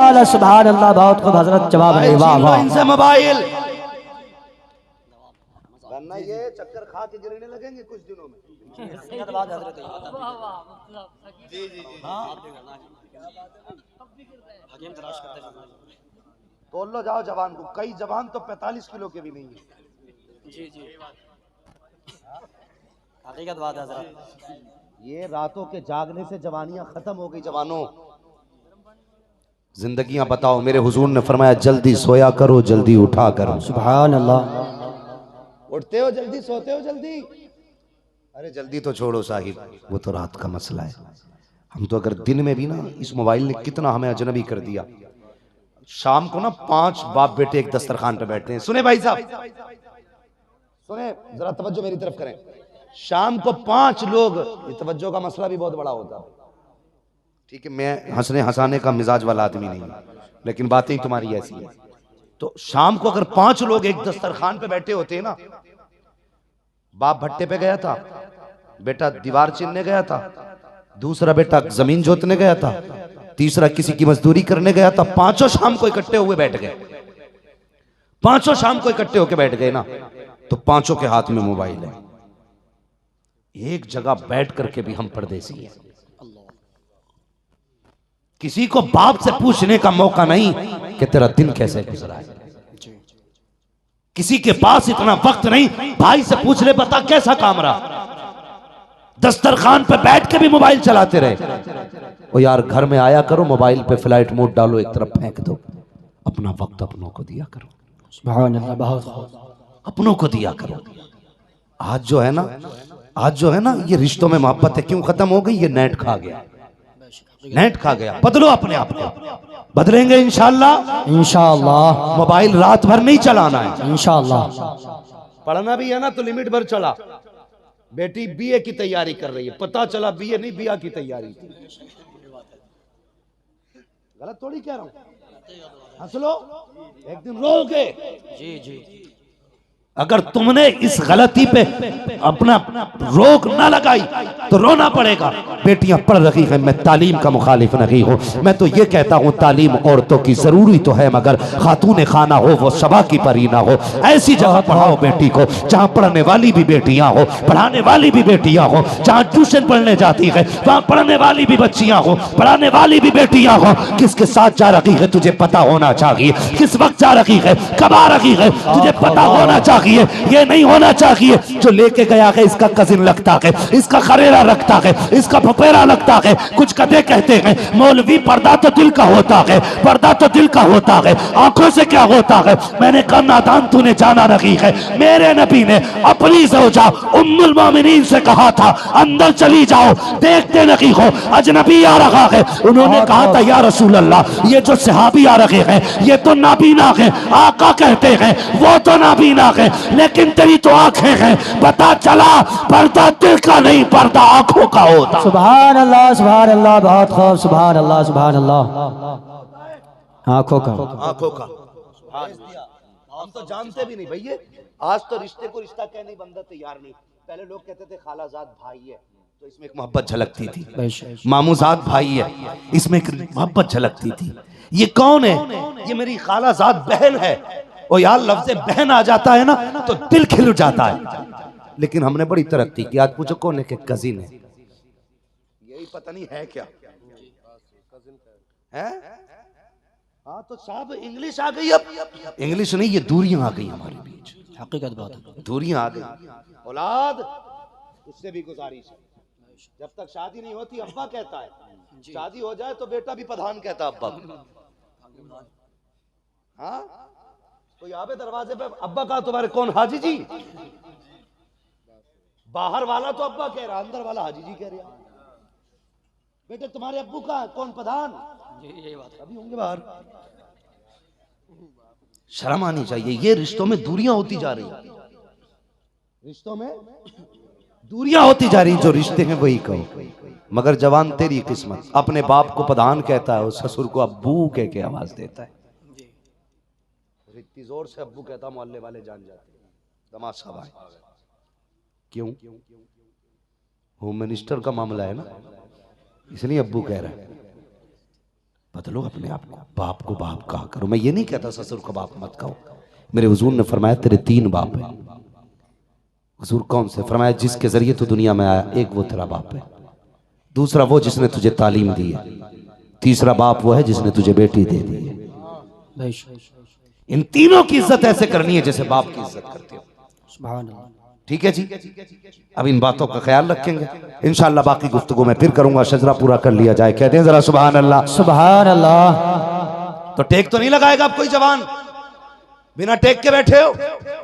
सुभान अल्लाह, बहुत खूब हजरत, जवाब है। वाह वाह। इनसे मोबाइल वरना ये चक्कर खा के गिरने लगेंगे कुछ दिनों में। जी जी जी तोल लो जाओ जवान को, कई जवान तो 45 किलो के भी नहीं है। जी जी हकीकत बात है हजरत। ये रातों के जागने से जवानियां खत्म हो गई। जवानों जिंदगियां बताओ। मेरे हुजूर ने फरमाया जल्दी सोया करो, जल्दी उठा करो। सुभान अल्लाह। उठते हो जल्दी, सोते हो जल्दी। अरे जल्दी तो छोड़ो साहिब, वो तो रात का मसला है। हम तो अगर दिन में भी ना, इस मोबाइल ने कितना हमें अजनबी कर दिया। शाम को ना 5 बाप बेटे एक दस्तरखान पे बैठते हैं। सुने भाई साहब, सुने जरा तवज्जो मेरी तरफ करें। शाम को 5 लोग, ये तवज्जो का मसला भी बहुत बड़ा होता है। ठीक है, मैं हंसने हंसाने का मिजाज वाला आदमी नहीं हूं, लेकिन बातें ही तुम्हारी ऐसी है। तो शाम को अगर 5 लोग एक दस्तरखान पे बैठे होते हैं ना, बाप भट्टे पे गया था, बेटा दीवार चीनने गया था, दूसरा बेटा जमीन जोतने गया था, तीसरा किसी की मजदूरी करने गया था, पांचों शाम को इकट्ठे हुए बैठ गए। पांचों शाम को इकट्ठे होकर बैठ गए ना, तो पांचों के हाथ में मोबाइल है। एक जगह बैठ करके भी हम परदेसी हैं। किसी को बाप से पूछने का मौका नहीं कि तेरा दिन कैसे गुजरा है। किसी के पास इतना वक्त नहीं भाई से पूछ ले बता कैसा काम रहा। दस्तरखान पे बैठ के भी मोबाइल चलाते रहे। ओ यार घर में आया करो, मोबाइल पे फ्लाइट मोड डालो, एक तरफ फेंक दो, अपना वक्त अपनों को दिया करो। सुभान अल्लाह, बहुत खूब। अपनों को दिया करो। आज जो है ना ये रिश्तों में मोहब्बत है क्यों खत्म हो गई? ये नेट खा गया, नेट खा गया। बदलो अपने आप को, बदलेंगे इंशाअल्लाह। इंशाअल्लाह मोबाइल रात भर नहीं चलाना है। इंशाअल्लाह। पढ़ना भी है ना तो लिमिट भर चला। बेटी बीए की तैयारी कर रही है, पता चला बीए नहीं बिया की तैयारी थी। गलत थोड़ी कह रहा हूं, हंस लो, एक दिन रोगे। जी जी अगर तुमने इस गलती पे अपना रोक ना लगाई तो रोना पड़ेगा। बेटियां पढ़ रही हैं, मैं तालीम का मुखालिफ नहीं हूं। मैं तो ये कहता हूं तालीम औरतों की जरूरी तो है, मगर खातून खाना हो वो सबा की परी ना हो। ऐसी जगह पढ़ाओ बेटी को जहां पढ़ने वाली भी बेटियां हो, पढ़ाने वाली भी बेटियां हो। जहां ट्यूशन पढ़ने जाती है वहां पढ़ने वाली भी बच्चियां हो, पढ़ाने वाली भी बेटियां हो। किसके साथ जा रही है तुझे पता होना चाहिए, किस वक्त जा रही है, कब आ रही है, तुझे पता होना चाहिए। ये नहीं होना चाहिए जो लेके गया है इसका कजिन लगता है, इसका खरेरा रखता है, इसका फपेरा लगता है। कुछ कदे कहते हैं मौलवी पर्दा तो दिल का होता है, पर्दा तो दिल का होता है, आंखों से क्या होता है। मैंने कहा नादान तूने जाना नहीं है। मेरे नबी ने अपनी ज़ौजा उम्मुल मोमिनीन से कहा था अंदर चली जाओ, देखते नहीं हो अजनबी आ रहा है। उन्होंने कहा था या रसूल अल्लाह ये जो सहाबी आ रहे हैं ये तो नाबीना है। आका कहते हैं वो तो नाबीना है, लेकिन तेरी तो आंखें हैं। पता चला पर्दा दिल का नहीं, पर्दा आंखों का होता। सुभान अल्लाह, बहुत खूब। सुभान अल्लाह, सुभान अल्लाह। आंखों का, आंखों का। हम तो जानते भी नहीं भैया। आज तो रिश्ते को रिश्ता कहने बंदा तैयार नहीं। पहले लोग कहते थे खालाजाद भाई है तो इसमें एक मोहब्बत झलकती थी, मामूजाद भाई है इसमें एक मोहब्बत झलकती थी। ये कौन है? ये मेरी खालाजाद बहन है। और यार लफ्ज़ बहन आ जाता है ना तो दिल खिल जाता है। लेकिन हमने बड़ी तरक्की की। आज पूछो कौन है? के कजिन है। यही पता नहीं है क्या है। हाँ तो साहब इंग्लिश आ गई। अब इंग्लिश नहीं, ये दूरियां आ गई हमारे बीच। हकीकत बात है। दूरियां आ गई। औलाद उससे भी गुजारिश है, जब तक शादी नहीं होती अब्बा कहता है, शादी हो जाए तो बेटा भी प्रधान कहता है अब्बा को। हाँ कोई आवे दरवाजे पे अब्बा का तुम्हारे कौन? हाजी जी। बाहर वाला तो अब्बा कह रहा, अंदर वाला हाजी जी कह रहा। बेटे तुम्हारे अब्बू का कौन? प्रधान। यही बात अभी होंगे बाहर। शर्म आनी चाहिए। ये रिश्तों में दूरियां होती जा रही, रिश्तों में दूरियां होती जा रही। जो रिश्ते हैं वही कहो। मगर जवान तेरी किस्मत, अपने बाप को प्रधान कहता है और ससुर को अब्बू कह के आवाज देता है। इतनी जोर से अब्बू कहता मोहल्ले वाले जान जाते हैं तमाशा भाई। क्यों? होम मिनिस्टर का मामला है ना, इसलिए अब्बू कह रहा है। बदलो अपने आप को, बाप को बाप कहा करो। मैं ये नहीं कहता ससुर को बाप मत कहो। मेरे हुजूर ने फरमाया तेरे 3 बाप है। हुजूर कौन से? फरमाया जिसके जरिए तू दुनिया में आया, एक वो तेरा बाप है, दूसरा वो जिसने तुझे तालीम दी है, तीसरा बाप वो है जिसने तुझे बेटी दे दी है। इन तीनों की इज्जत ऐसे करनी है जैसे बाप की इज्जत करते हो। सुभान अल्लाह। ठीक है जी, अब इन बातों का ख्याल रखेंगे। इंशाअल्लाह बाकी गुफ्तगू मैं फिर करूंगा। शजरा पूरा कर लिया जाए, कहते हैं जरा सुभान अल्लाह। सुभान अल्लाह। तो टेक तो नहीं लगाएगा अब कोई जवान? बिना टेक के बैठे हो?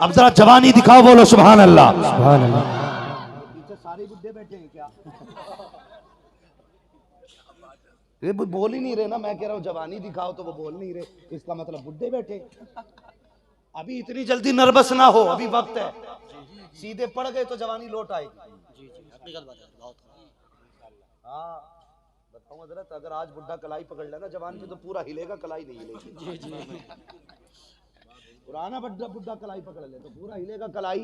अब जरा जवानी दिखाओ, बोलो सुभान अल्लाह। सुभान अल्लाह। सारे बुड्ढे बैठे हैं क्या? ये बोल ही नहीं रहे ना। मैं कह रहा हूँ जवानी दिखाओ तो वो बोल नहीं रहे, इसका मतलब बुड्ढे बैठे। अभी इतनी जल्दी नर्वस ना हो, अभी वक्त है। सीधे पड़ गए तो जवानी लौट आएगी। हाँ बताऊँ हजरत, अगर आज बुड्ढा कलाई पकड़ लेना जवान की तो पूरा हिलेगा, कलाई नहीं हिलेगी। पुराना बुड्ढा कलाई पकड़ ले तो पूरा हिलेगा, कलाई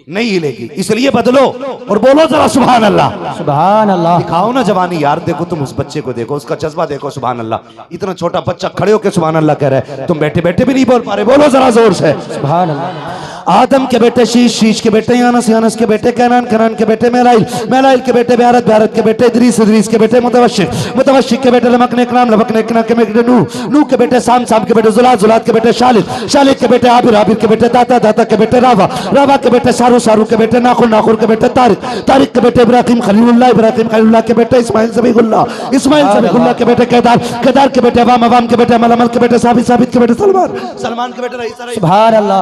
नहीं हिलेगी। इसलिए बदलो और बोलो जरा सुभान अल्लाह। सुभान अल्लाह। दिखाओ ना जवानी यार। देखो तुम उस बच्चे को देखो, उसका जज्बा देखो। सुभान अल्लाह। इतना छोटा बच्चा खड़े होकर सुभान अल्लाह कह रहा है, तुम बैठे बैठे भी नहीं बोल पा रहे। बोलो जरा जोर से सुभान अल्लाह। आदम के बेटे शीश, शीश के बेटे यानस, यानस के बेटे कैनान, कैनान के बेटे मेलाइल, मेलाइल के बेटे ब्यारत, ब्यारत के बेटे इदरीस, इदरीस के बेटे मुतवशिक, मुतवशिक के बेटे लमक नेकनाम, लमक नेकनाम के बेटे नूह, नूह के बेटे साम, साम के बेटे जुलात, जुलात के बेटे शालिद, शालिद के बेटे आबिर, आबिर के बेटे दाता, दाता के बेटे रावा, रावा के बेटे सारू, सारू के बेटे नाखुर, नाखुर के बेटे तारिक, तारिक के बेटे इब्राहिम खलीलुल्लाह, इब्राहिम खलीलुल्लाह के बेटे इस्माइल ज़बीहुल्लाह, इस्माइल ज़बीहुल्लाह के बेटे केदार, केदार के बेटे अवाम, अवाम के बेटे अमल, अमल के बेटे साबित, साबित के बेटे सलमान, सलमान के बेटे रईस, रईस। सुभान अल्लाह।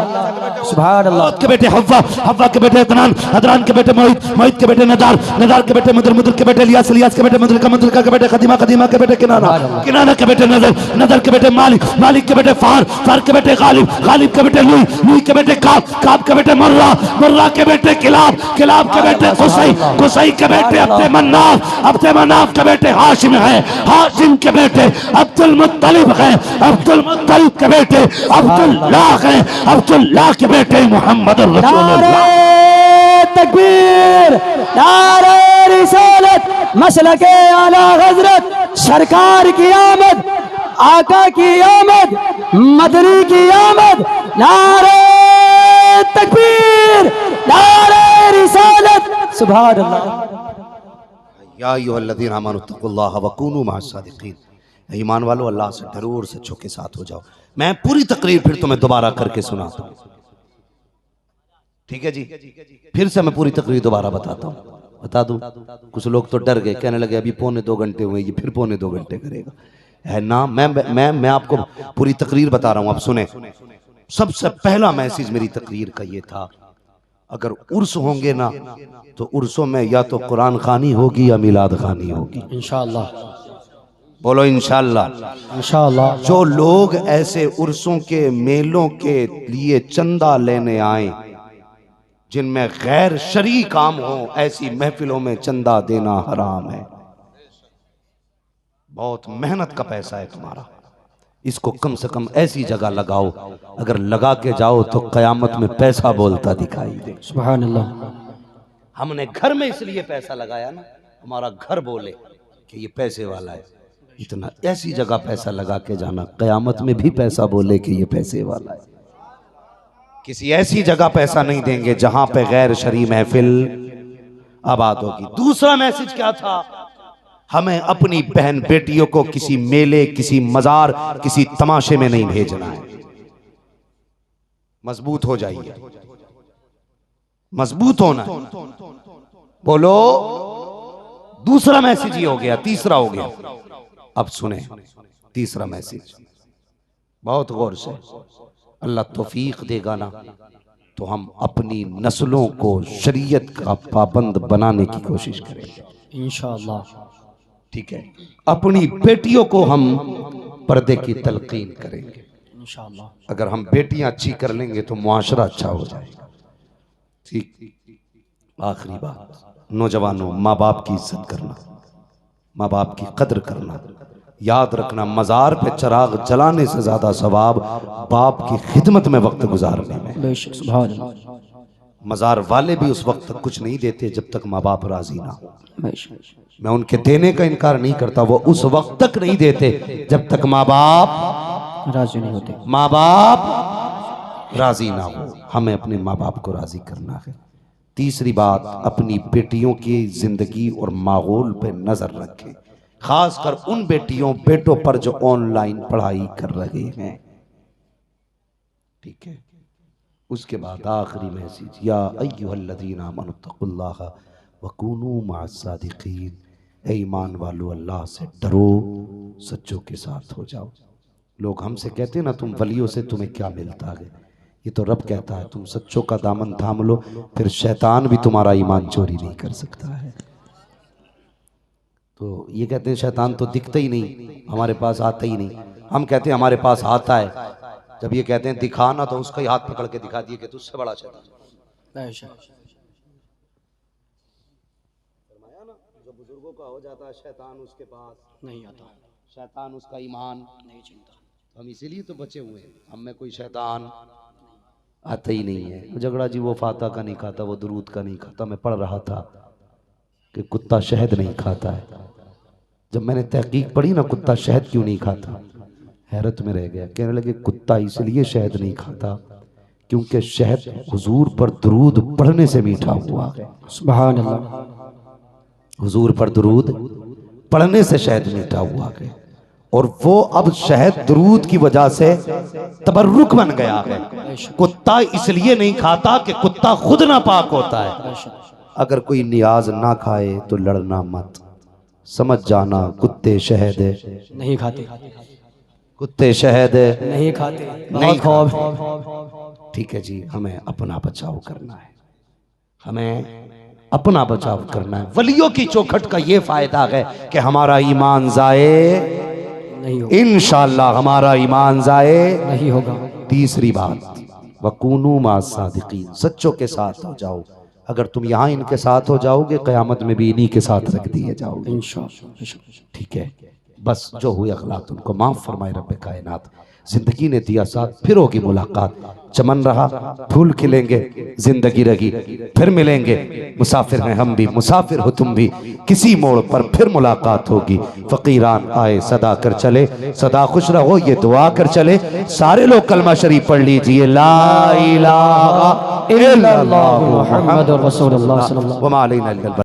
सुभान अल्लाह। के बेटे हव्वा, हव्वा के बेटे अदनान, अदनान के बेटे मोहित, मोहित के बेटे नदार, नदार के बेटे मुदर, मुदर के बेटे इलियास, इलियास के बेटे मुदरिका, मुदरिका के बेटे खदीमा, खदीमा के बेटे किनाना, किनाना के बेटे नजर, नजर के बेटे मालिक, मालिक के बेटे फार, फार के बेटे गालिब, गालिब के बेटे लुई, लुई के बेटे काब, काब के बेटे मुर्रा, मुर्रा के बेटे किलाब, किलाब के बेटे कुसई, कुसई के बेटे अब्दे मन्नाफ, अब्दे मन्नाफ के बेटे हाशिम है, हाशिम के बेटे अब्दुल मुत्तलिब है, अब्दुल मुत्तलिब के बेटे अब्दुल्लाह है, अब्दुल्लाह के बेटे मोहम्मद नारे तकबीर, नारे रिसालत, मसलके आला हजरत, सरकार की आमद, आका की आमद, मदनी की आमद। नारे तकबीर, नारे रिसालत। सुभान अल्लाह। या अय्युहल्लज़ीना आमनू तक़ुल्लाह व कूनू मअस सादिक़ीन। ईमान वालों, अल्लाह से डरो और सच्चों के साथ हो जाओ। मैं पूरी तकरीर फिर तुम्हें दोबारा करके सुनाता हूँ, ठीक है जी? फिर से मैं पूरी तकरीर दोबारा बताता हूँ, बता दूं। कुछ लोग तो डर गए, कहने लगे अभी 2.25 घंटे हुए, ये फिर 2.25 घंटे करेगा है ना। मैं आपको पूरी तकरीर बता रहा हूँ, आप सुने। सबसे पहला मैसेज मेरी तकरीर का ये था, अगर उर्स होंगे ना तो उर्सों में या तो कुरान खानी होगी या मिलाद खानी होगी, इंशाअल्लाह। बोलो इंशाअल्लाह, इंशाअल्लाह। जो लोग ऐसे उर्सों के मेलों के लिए चंदा लेने आए जिनमें गैर शरई काम हो, ऐसी महफिलों में चंदा देना हराम है। बहुत मेहनत का पैसा है तुम्हारा, इसको कम से कम ऐसी जगह लगाओ, अगर लगा के जाओ तो कयामत में पैसा बोलता दिखाई दे। सुभान अल्लाह। हमने घर में इसलिए पैसा लगाया ना, हमारा घर बोले कि ये पैसे वाला है। इतना ऐसी जगह पैसा लगा के जाना, कयामत में भी पैसा बोले कि ये पैसे वाला है। किसी ऐसी जगह पैसा नहीं देंगे जहां पे गैर शरई महफिल आबाद होगी। दूसरा मैसेज क्या था? हमें अपनी बहन बेटियों को किसी मेले, किसी मजार, किसी तमाशे में नहीं भेजना है। मजबूत हो जाइए, मजबूत होना है। बोलो, दूसरा मैसेज ये हो गया। तीसरा हो गया, अब सुने तीसरा मैसेज बहुत गौर से। अल्लाह तौफीक देगा ना तो हम अपनी नस्लों को शरीयत का पाबंद बनाने की कोशिश करेंगे इंशाअल्लाह, ठीक है। अपनी बेटियों को हम पर्दे की तलकीन करेंगे इंशाअल्लाह। अगर हम बेटियां अच्छी कर लेंगे तो मुआशरा अच्छा हो जाएगा, ठीक। आखिरी बात, नौजवानों, माँ बाप की इज्जत करना, माँ बाप की कदर करना। याद रखना, मज़ार पे चिराग जलाने से ज्यादा सवाब बाप की खिदमत में वक्त गुजारने में। मज़ार वाले भी उस वक्त तक कुछ नहीं देते जब तक माँ बाप राजी ना हो। मैं उनके देने का इनकार नहीं करता, वो उस वक्त तक नहीं देते जब तक माँ बाप राजी नहीं होते। माँ बाप राजी ना हो। हमें अपने माँ बाप को राजी करना है। तीसरी बात, अपनी बेटियों की जिंदगी और माहौल पे नजर रखें, खासकर उन बेटों पर जो ऑनलाइन पढ़ाई कर रहे हैं। ठीक है। उसके बाद आखिरी मैसेज, या अय्युहल्लज़ीना आमनुत्तक़ुल्लाह वकूनू मअस्सादिक़ीन, ए ईमान वालो अल्लाह से डरो, सच्चों के साथ हो जाओ। लोग हमसे कहते हैं ना, तुम वलियों से तुम्हें क्या मिलता है, ये तो रब कहता है तुम सच्चों का दामन थाम लो, फिर शैतान भी तुम्हारा ईमान चोरी नहीं कर सकता है। तो ये कहते हैं शैतान तो दिखता ही नहीं, हमारे पास आता ही नहीं। हम कहते हैं हमारे पास आता है। जब ये कहते हैं दिखाना, तो उसका ही हाथ पकड़ के दिखा दिए कि तुझसे बड़ा शैतान। जो बुजुर्गों का हो जाता है शैतान, उसके पास नहीं आता, शैतान उसका ईमान नहीं चिंता। हम इसीलिए तो बचे हुए हैं, हम में कोई शैतान आता ही नहीं है। झगड़ा जी वो फाता का नहीं खाता, वो दुरूद का नहीं खाता। मैं पढ़ रहा था कि कुत्ता शहद नहीं खाता है। जब मैंने तहकीक पढ़ी ना, कुत्ता शहद क्यों नहीं खाता, हैरत में रह गया। कहने लगे कुत्ता इसलिए शहद नहीं खाता क्योंकि शहद हुजूर पर दुरूद पढ़ने से मीठा हुआ है। सुभान अल्लाह। हुजूर पर दुरूद पढ़ने से शहद मीठा हुआ है, और वो अब शहद दुरूद की वजह से तबर्रुक बन गया है। कुत्ता इसलिए नहीं खाता कि कुत्ता खुद ना पाक होता है। अगर कोई नियाज ना खाए तो लड़ना मत, समझ जाना कुत्ते शहद नहीं खाते, कुत्ते शहद नहीं खाते, नहीं बहुत खाते। ठीक है जी, हमें अपना बचाव करना है, हमें अपना बचाव करना है। वलियों की चौखट का ये फायदा है कि हमारा ईमान जाए नहीं होगा, इंशाअल्लाह हमारा ईमान जाए नहीं होगा। तीसरी बात, वकूनू मअस्सादिक़ीन, सच्चों के साथ हो जाओ। अगर तुम यहाँ इनके साथ हो जाओगे, क़यामत में भी इन्हीं के साथ रख दिए जाओगे इंशाअल्लाह। ठीक है। बस जो हुए अखलाक उनको माफ़ फरमाए रब्बे कायनात। जिंदगी ने दिया साथ, फिर होगी मुलाकात। चमन रहा, फूल खिलेंगे, जिंदगी रही, फिर मिलेंगे। मुसाफिर हैं हम भी, मुसाफिर हो तुम भी, किसी मोड़ पर फिर मुलाकात होगी। फकीरान आए सदा कर चले, सदा खुश रहो ये दुआ कर चले। सारे लोग कलमा शरीफ पढ़ लीजिए, ला इलाहा इल्लल्लाह मुहम्मदुर रसूलुल्लाह सल्लल्लाहु अलैहि वसल्लम।